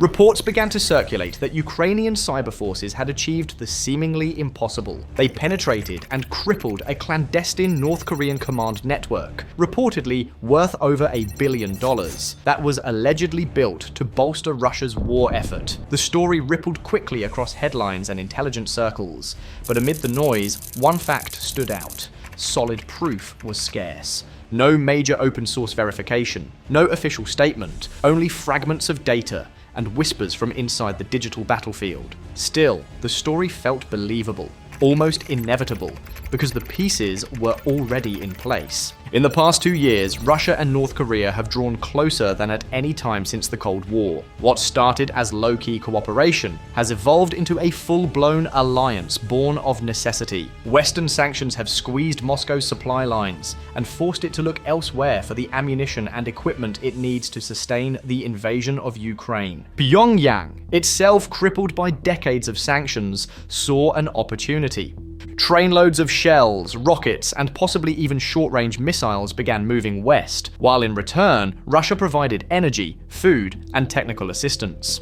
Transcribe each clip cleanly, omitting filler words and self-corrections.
Reports began to circulate that Ukrainian cyber forces had achieved the seemingly impossible. They penetrated and crippled a clandestine North Korean command network, reportedly worth over $1 billion, that was allegedly built to bolster Russia's war effort. The story rippled quickly across headlines and intelligence circles, but amid the noise, one fact stood out. Solid proof was scarce. No major open source verification, no official statement, only fragments of data and whispers from inside the digital battlefield. Still, the story felt believable, almost inevitable, because the pieces were already in place. In the past 2 years, Russia and North Korea have drawn closer than at any time since the Cold War. What started as low-key cooperation has evolved into a full-blown alliance born of necessity. Western sanctions have squeezed Moscow's supply lines and forced it to look elsewhere for the ammunition and equipment it needs to sustain the invasion of Ukraine. Pyongyang, itself crippled by decades of sanctions, saw an opportunity. Trainloads of shells, rockets, and possibly even short-range missiles began moving west, while in return, Russia provided energy, food, and technical assistance.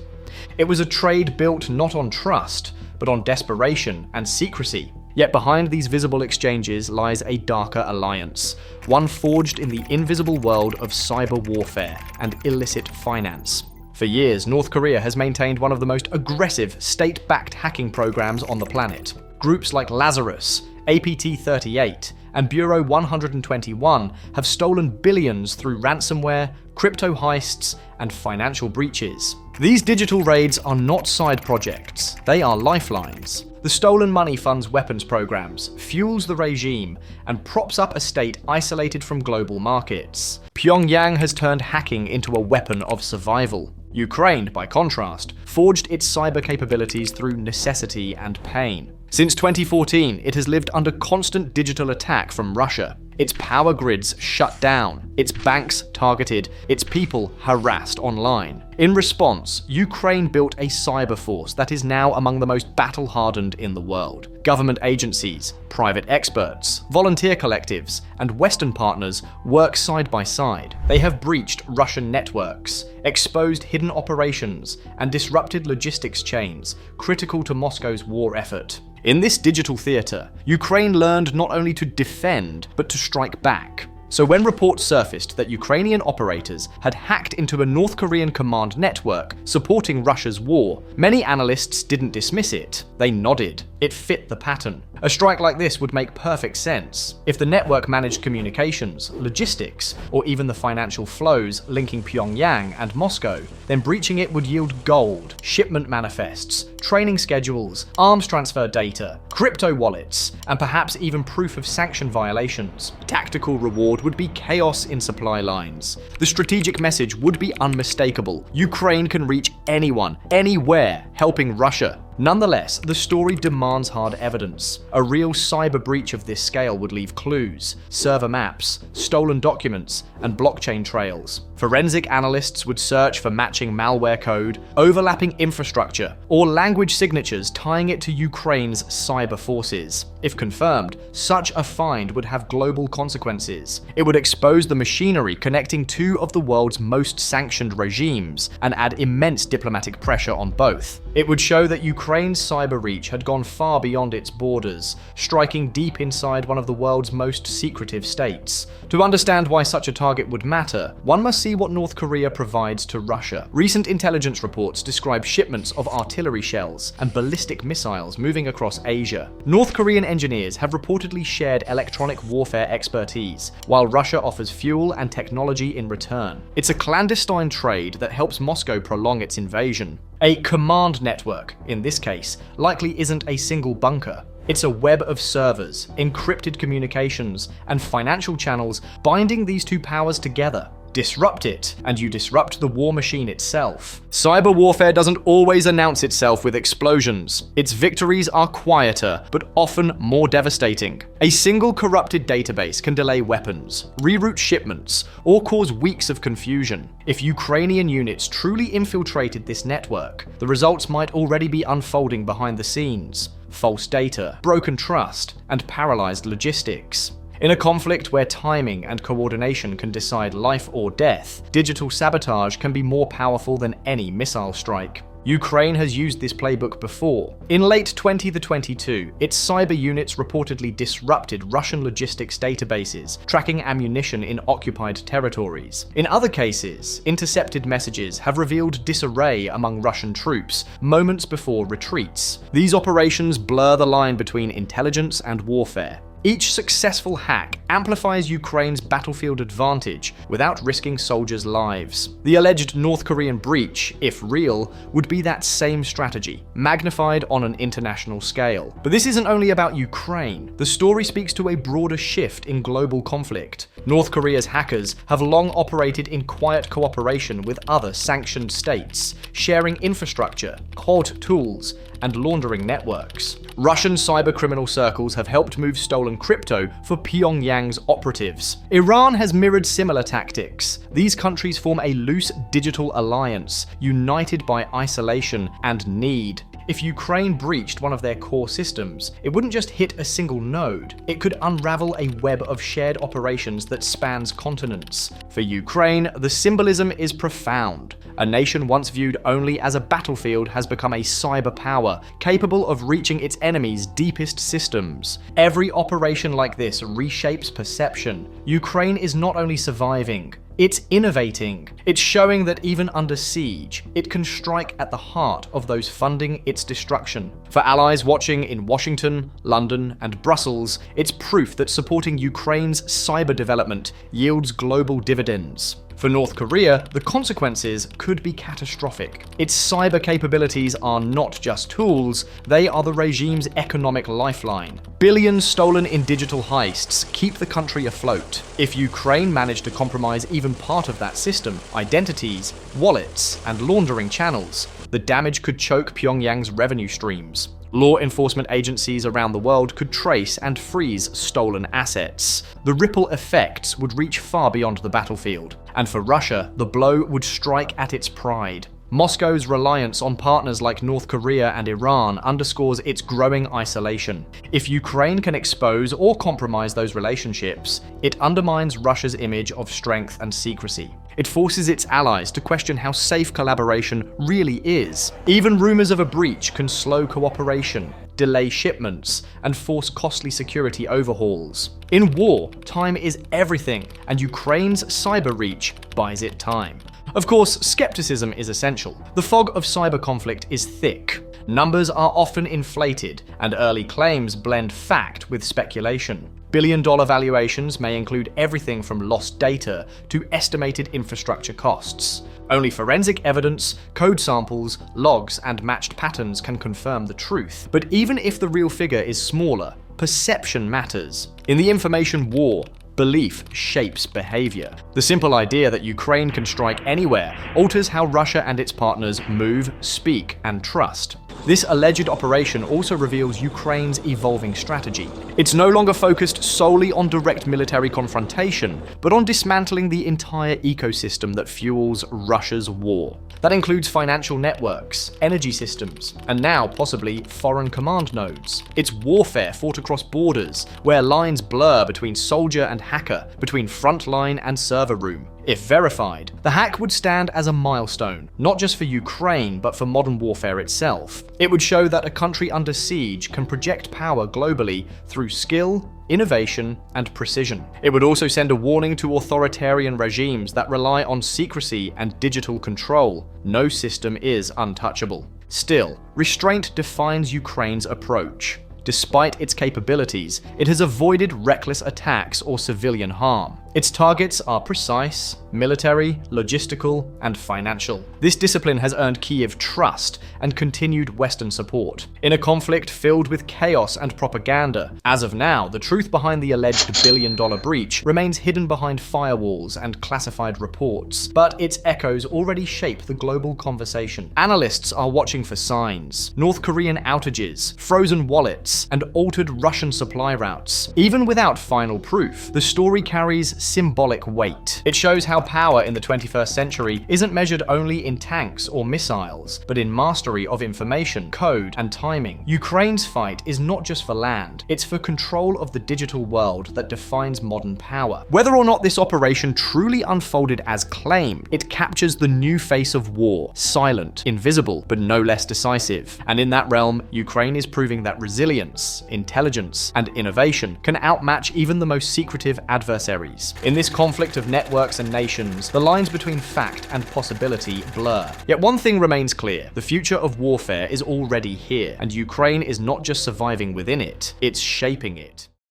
It was a trade built not on trust, but on desperation and secrecy. Yet behind these visible exchanges lies a darker alliance, one forged in the invisible world of cyber warfare and illicit finance. For years, North Korea has maintained one of the most aggressive state-backed hacking programs on the planet. Groups like Lazarus, APT-38, and Bureau 121 have stolen billions through ransomware, crypto heists, and financial breaches. These digital raids are not side projects, they are lifelines. The stolen money funds weapons programs, fuels the regime, and props up a state isolated from global markets. Pyongyang has turned hacking into a weapon of survival. Ukraine, by contrast, forged its cyber capabilities through necessity and pain. Since 2014, it has lived under constant digital attack from Russia. Its power grids shut down, its banks targeted, its people harassed online. In response, Ukraine built a cyber force that is now among the most battle-hardened in the world. Government agencies, private experts, volunteer collectives, and Western partners work side by side. They have breached Russian networks, exposed hidden operations, and disrupted logistics chains critical to Moscow's war effort. In this digital theater, Ukraine learned not only to defend, but to strike back. So when reports surfaced that Ukrainian operators had hacked into a North Korean command network supporting Russia's war, many analysts didn't dismiss it. They nodded. It fit the pattern. A strike like this would make perfect sense. If the network managed communications, logistics, or even the financial flows linking Pyongyang and Moscow, then breaching it would yield gold, shipment manifests, training schedules, arms transfer data, crypto wallets, and perhaps even proof of sanction violations. Tactical reward would be chaos in supply lines. The strategic message would be unmistakable. Ukraine can reach anyone, anywhere, helping Russia. Nonetheless, the story demands hard evidence. A real cyber breach of this scale would leave clues, server maps, stolen documents, and blockchain trails. Forensic analysts would search for matching malware code, overlapping infrastructure, or language signatures tying it to Ukraine's cyber forces. If confirmed, such a find would have global consequences. It would expose the machinery connecting two of the world's most sanctioned regimes and add immense diplomatic pressure on both. It would show that Ukraine's cyber reach had gone far beyond its borders, striking deep inside one of the world's most secretive states. To understand why such a target would matter, one must see what North Korea provides to Russia. Recent intelligence reports describe shipments of artillery shells and ballistic missiles moving across Asia. North Korean engineers have reportedly shared electronic warfare expertise, while Russia offers fuel and technology in return. It's a clandestine trade that helps Moscow prolong its invasion. A command network, in this case, likely isn't a single bunker. It's a web of servers, encrypted communications, and financial channels binding these two powers together. Disrupt it, and you disrupt the war machine itself. Cyber warfare doesn't always announce itself with explosions. Its victories are quieter, but often more devastating. A single corrupted database can delay weapons, reroute shipments, or cause weeks of confusion. If Ukrainian units truly infiltrated this network, the results might already be unfolding behind the scenes. False data, broken trust, and paralyzed logistics. In a conflict where timing and coordination can decide life or death, digital sabotage can be more powerful than any missile strike. Ukraine has used this playbook before. In late 2022, its cyber units reportedly disrupted Russian logistics databases, tracking ammunition in occupied territories. In other cases, intercepted messages have revealed disarray among Russian troops moments before retreats. These operations blur the line between intelligence and warfare. Each successful hack amplifies Ukraine's battlefield advantage without risking soldiers' lives. The alleged North Korean breach, if real, would be that same strategy, magnified on an international scale. But this isn't only about Ukraine. The story speaks to a broader shift in global conflict. North Korea's hackers have long operated in quiet cooperation with other sanctioned states, sharing infrastructure, code tools, and laundering networks. Russian cybercriminal circles have helped move stolen crypto for Pyongyang's operatives. Iran has mirrored similar tactics. These countries form a loose digital alliance, united by isolation and need. If Ukraine breached one of their core systems, it wouldn't just hit a single node. It could unravel a web of shared operations that spans continents. For Ukraine, the symbolism is profound. A nation once viewed only as a battlefield has become a cyber power, capable of reaching its enemies' deepest systems. Every operation like this reshapes perception. Ukraine is not only surviving, it's innovating. It's showing that even under siege, it can strike at the heart of those funding its destruction. For allies watching in Washington, London, and Brussels, it's proof that supporting Ukraine's cyber development yields global dividends. For North Korea, the consequences could be catastrophic. Its cyber capabilities are not just tools, they are the regime's economic lifeline. Billions stolen in digital heists keep the country afloat. If Ukraine managed to compromise even part of that system, identities, wallets, and laundering channels, the damage could choke Pyongyang's revenue streams. Law enforcement agencies around the world could trace and freeze stolen assets. The ripple effects would reach far beyond the battlefield. And for Russia, the blow would strike at its pride. Moscow's reliance on partners like North Korea and Iran underscores its growing isolation. If Ukraine can expose or compromise those relationships, it undermines Russia's image of strength and secrecy. It forces its allies to question how safe collaboration really is. Even rumors of a breach can slow cooperation, delay shipments, and force costly security overhauls. In war, time is everything, and Ukraine's cyber reach buys it time. Of course, skepticism is essential. The fog of cyber conflict is thick. Numbers are often inflated, and early claims blend fact with speculation. Billion-dollar valuations may include everything from lost data to estimated infrastructure costs. Only forensic evidence, code samples, logs, and matched patterns can confirm the truth. But even if the real figure is smaller, perception matters. In the information war, belief shapes behavior. The simple idea that Ukraine can strike anywhere alters how Russia and its partners move, speak, and trust. This alleged operation also reveals Ukraine's evolving strategy. It's no longer focused solely on direct military confrontation, but on dismantling the entire ecosystem that fuels Russia's war. That includes financial networks, energy systems, and now possibly foreign command nodes. It's warfare fought across borders, where lines blur between soldier and hacker, between frontline and server room. If verified, the hack would stand as a milestone, not just for Ukraine, but for modern warfare itself. It would show that a country under siege can project power globally through skill, innovation, and precision. It would also send a warning to authoritarian regimes that rely on secrecy and digital control. No system is untouchable. Still, restraint defines Ukraine's approach. Despite its capabilities, it has avoided reckless attacks or civilian harm. Its targets are precise, military, logistical, and financial. This discipline has earned Kyiv trust and continued Western support. In a conflict filled with chaos and propaganda, as of now, the truth behind the alleged billion-dollar breach remains hidden behind firewalls and classified reports, but its echoes already shape the global conversation. Analysts are watching for signs: North Korean outages, frozen wallets, and altered Russian supply routes. Even without final proof, the story carries symbolic weight. It shows how power in the 21st century isn't measured only in tanks or missiles, but in mastery of information, code, and timing. Ukraine's fight is not just for land, it's for control of the digital world that defines modern power. Whether or not this operation truly unfolded as claimed, it captures the new face of war, silent, invisible, but no less decisive. And in that realm, Ukraine is proving that resilience, intelligence, and innovation can outmatch even the most secretive adversaries. In this conflict of networks and nations, the lines between fact and possibility blur. Yet one thing remains clear: the future of warfare is already here, and Ukraine is not just surviving within it, it's shaping it.